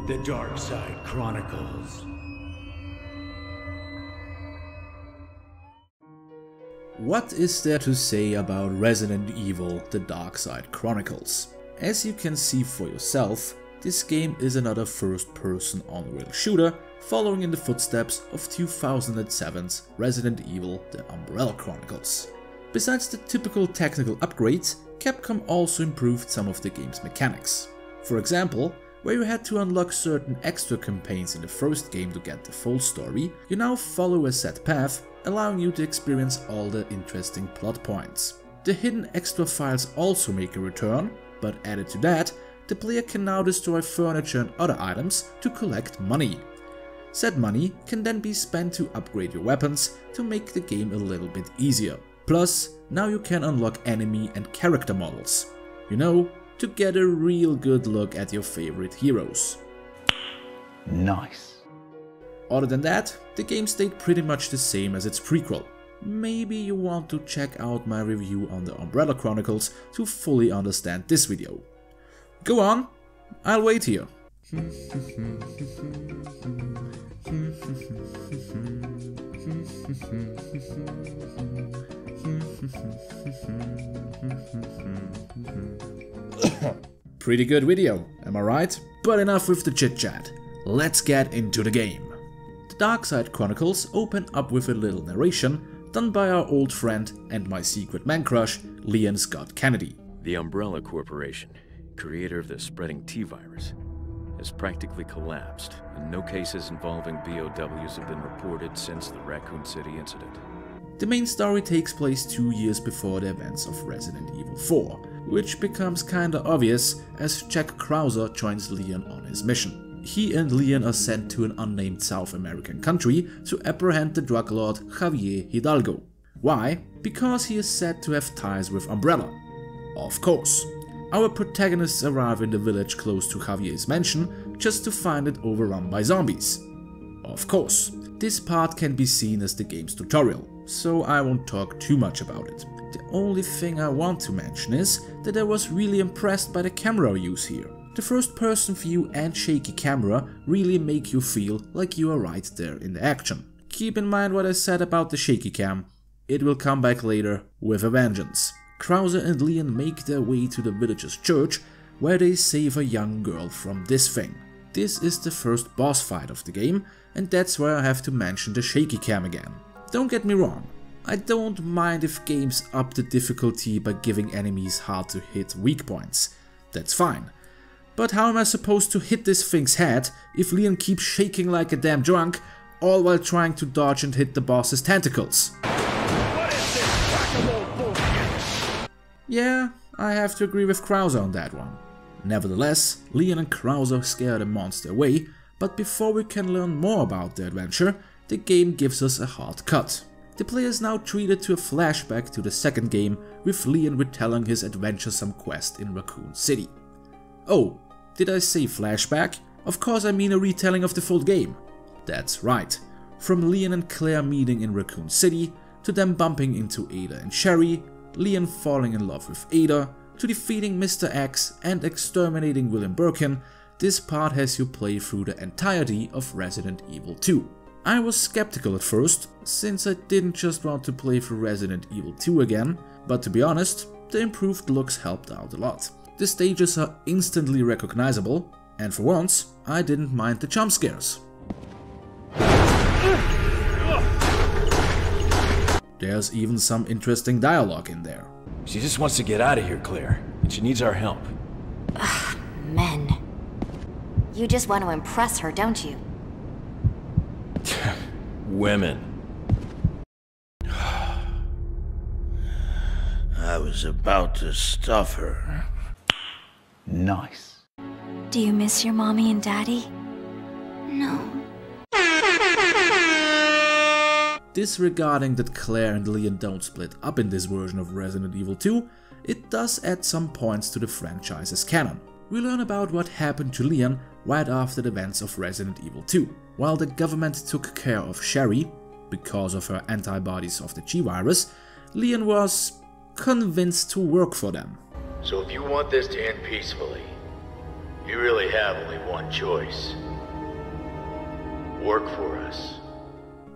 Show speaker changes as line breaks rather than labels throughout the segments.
The Dark Side Chronicles.
What is there to say about Resident Evil: The Dark Side Chronicles? As you can see for yourself, this game is another first-person on-rail shooter following in the footsteps of 2007's Resident Evil: The Umbrella Chronicles. Besides the typical technical upgrades, Capcom also improved some of the game's mechanics. For example, where you had to unlock certain extra campaigns in the first game to get the full story, you now follow a set path, allowing you to experience all the interesting plot points. The hidden extra files also make a return, but added to that, the player can now destroy furniture and other items to collect money. Said money can then be spent to upgrade your weapons to make the game a little bit easier. Plus, now you can unlock enemy and character models. You know, to get a real good look at your favorite heroes.
Nice.
Other than that, the game stayed pretty much the same as its prequel. Maybe you want to check out my review on the Umbrella Chronicles to fully understand this video. Go on, I'll wait here. Pretty good video, am I right? But enough with the chit chat. Let's get into the game. The Dark Side Chronicles open up with a little narration done by our old friend and my secret man crush, Leon Scott Kennedy.
The Umbrella Corporation, creator of the spreading T-virus, has practically collapsed, and no cases involving BOWs have been reported since the Raccoon City incident.
The main story takes place 2 years before the events of Resident Evil 4, which becomes kinda obvious as Jack Krauser joins Leon on his mission. He and Leon are sent to an unnamed South American country to apprehend the drug lord Javier Hidalgo. Why? Because he is said to have ties with Umbrella. Of course. Our protagonists arrive in the village close to Javier's mansion just to find it overrun by zombies. Of course. This part can be seen as the game's tutorial, so I won't talk too much about it. The only thing I want to mention is that I was really impressed by the camera use here. The first person view and shaky camera really make you feel like you are right there in the action. Keep in mind what I said about the shaky cam. It will come back later with a vengeance. Krauser and Leon make their way to the village's church, where they save a young girl from this thing. This is the first boss fight of the game, and that's where I have to mention the shaky cam again. Don't get me wrong, I don't mind if games up the difficulty by giving enemies hard to hit weak points. That's fine. But how am I supposed to hit this thing's head if Leon keeps shaking like a damn drunk, all while trying to dodge and hit the boss's tentacles?
What is this whack-a-mole bullshit?
Yeah, I have to agree with Krauser on that one. Nevertheless, Leon and Krauser scare the monster away, but before we can learn more about the adventure, the game gives us a hard cut. The player is now treated to a flashback to the second game, with Leon retelling his adventuresome quest in Raccoon City. Oh, did I say flashback? Of course I mean a retelling of the full game. That's right. From Leon and Claire meeting in Raccoon City, to them bumping into Ada and Sherry, Leon falling in love with Ada, to defeating Mr. X and exterminating William Birkin, this part has you play through the entirety of Resident Evil 2. I was skeptical at first, since I didn't just want to play through Resident Evil 2 again, but to be honest, the improved looks helped out a lot. The stages are instantly recognizable, and for once, I didn't mind the jump scares. There's even some interesting dialogue in there.
She just wants to get out of here, Claire, and she needs our help.
Ugh, men. You just want to impress her, don't you?
Women.
I was about to stuff her.
Nice.
Do you miss your mommy and daddy? No.
Disregarding that Claire and Leon don't split up in this version of Resident Evil 2, it does add some points to the franchise's canon. We learn about what happened to Leon right after the events of Resident Evil 2. While the government took care of Sherry, because of her antibodies of the G-Virus, Leon was convinced to work for them.
So if you want this to end peacefully, you really
have only one choice. Work for us.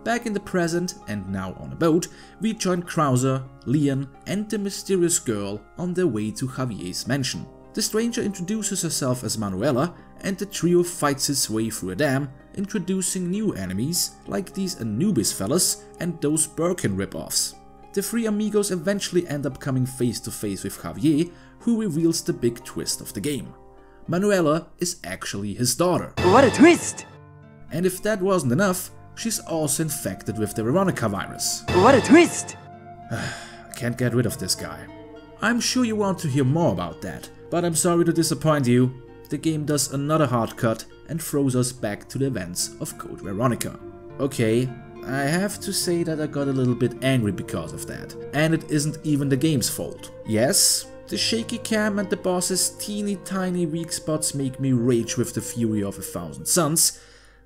Back in the present, and now on a boat, we join Krauser, Leon and the mysterious girl on their way to Javier's mansion. The stranger introduces herself as Manuela, and the trio fights its way through a dam, introducing new enemies like these Anubis fellas and those Birkin ripoffs. The three amigos eventually end up coming face to face with Javier, who reveals the big twist of the game. Manuela is actually his daughter.
What a twist!
And if that wasn't enough, she's also infected with the Veronica virus.
What a twist!
I can't get rid of this guy. I'm sure you want to hear more about that, but I'm sorry to disappoint you. The game does another hard cut and throws us back to the events of Code Veronica. Okay, I have to say that I got a little bit angry because of that, and it isn't even the game's fault. Yes, the shaky cam and the boss's teeny tiny weak spots make me rage with the fury of 1,000 suns,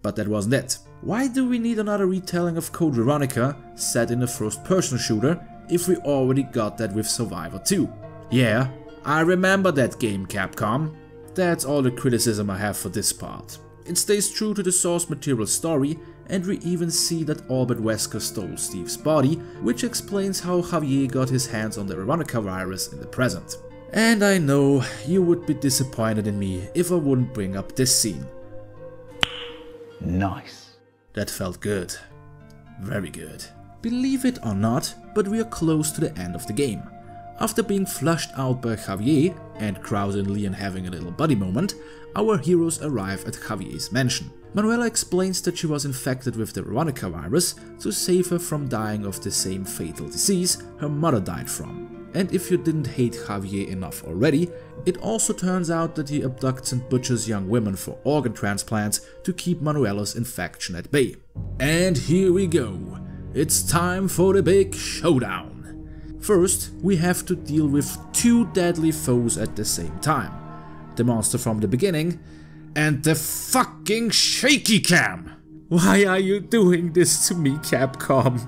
but that wasn't it. Why do we need another retelling of Code Veronica set in a first-person shooter if we already got that with Survivor 2? Yeah, I remember that game, Capcom. That's all the criticism I have for this part. It stays true to the source material story, and we even see that Albert Wesker stole Steve's body, which explains how Javier got his hands on the Veronica virus in the present. And I know you would be disappointed in me if I wouldn't bring up this scene.
Nice.
That felt good. Very good. Believe it or not, but we are close to the end of the game. After being flushed out by Javier, and Krauser and Leon having a little buddy moment, our heroes arrive at Javier's mansion. Manuela explains that she was infected with the Veronica virus to save her from dying of the same fatal disease her mother died from. And if you didn't hate Javier enough already, it also turns out that he abducts and butchers young women for organ transplants to keep Manuela's infection at bay. And here we go. It's time for the big showdown. First, we have to deal with two deadly foes at the same time. The monster from the beginning and the fucking shaky cam. Why are you doing this to me, Capcom?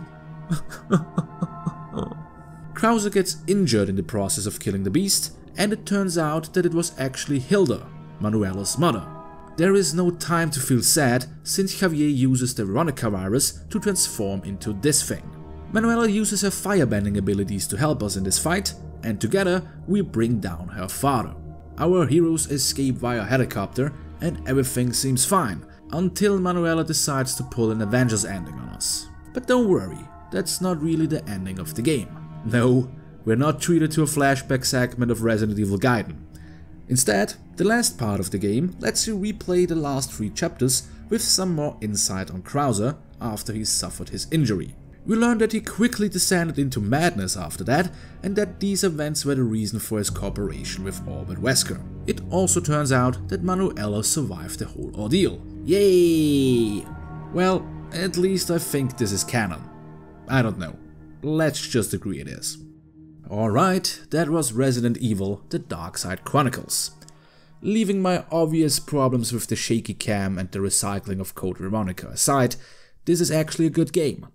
Krauser gets injured in the process of killing the beast, and it turns out that it was actually Hilda, Manuela's mother. There is no time to feel sad, since Javier uses the Veronica virus to transform into this thing. Manuela uses her firebending abilities to help us in this fight, and together we bring down her father. Our heroes escape via helicopter, and everything seems fine, until Manuela decides to pull an Avengers ending on us. But don't worry, that's not really the ending of the game. No, we're not treated to a flashback segment of Resident Evil Gaiden. Instead, the last part of the game lets you replay the last 3 chapters with some more insight on Krauser after he suffered his injury. We learn that he quickly descended into madness after that, and that these events were the reason for his cooperation with Albert Wesker. It also turns out that Manuela survived the whole ordeal. Yay! Well, at least I think this is canon. I don't know. Let's just agree it is. Alright, that was Resident Evil: The Dark Side Chronicles. Leaving my obvious problems with the shaky cam and the recycling of Code Veronica aside, this is actually a good game.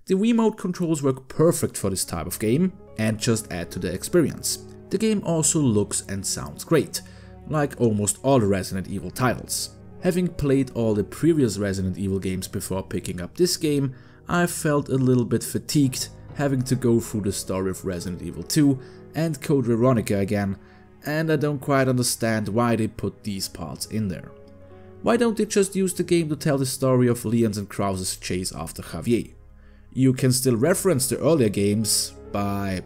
The remote controls work perfect for this type of game and just add to the experience. The game also looks and sounds great, like almost all the Resident Evil titles. Having played all the previous Resident Evil games before picking up this game, I felt a little bit fatigued having to go through the story of Resident Evil 2 and Code Veronica again, and I don't quite understand why they put these parts in there. Why don't they just use the game to tell the story of Leon's and Krauser's chase after Javier? You can still reference the earlier games by,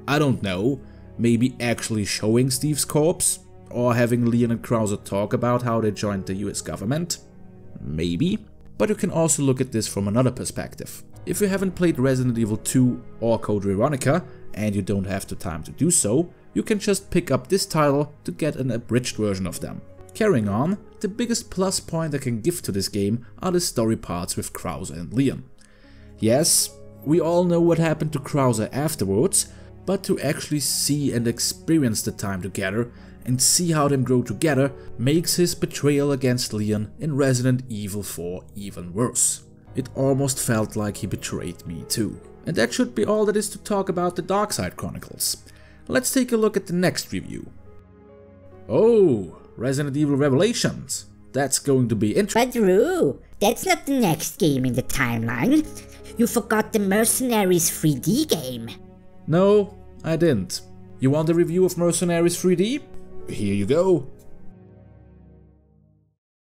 I don't know, maybe actually showing Steve's corpse, or having Leon and Krauser talk about how they joined the US government. Maybe. But you can also look at this from another perspective. If you haven't played Resident Evil 2 or Code Veronica, and you don't have the time to do so, you can just pick up this title to get an abridged version of them. Carrying on, the biggest plus point I can give to this game are the story parts with Krauser and Leon. Yes, we all know what happened to Krauser afterwards, but to actually see and experience the time together and see how them grow together makes his betrayal against Leon in Resident Evil 4 even worse. It almost felt like he betrayed me too. And that should be all that is to talk about the Dark Side Chronicles. Let's take a look at the next review. Oh, Resident Evil Revelations. That's going to be interesting.
But Rue, that's not the next game in the timeline. You forgot the Mercenaries 3D game.
No, I didn't. You want a review of Mercenaries 3D? Here you go.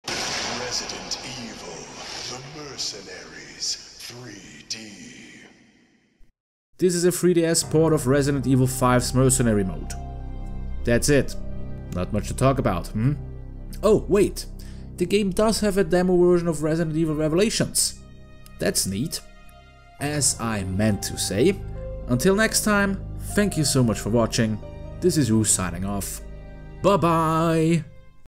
Resident Evil, The Mercenaries 3D.
This is a 3DS port of Resident Evil 5's Mercenary mode. That's it. Not much to talk about, Oh, wait. The game does have a demo version of Resident Evil Revelations. That's neat. As I meant to say, until next time, thank you so much for watching. This is Rue signing off. Bye bye!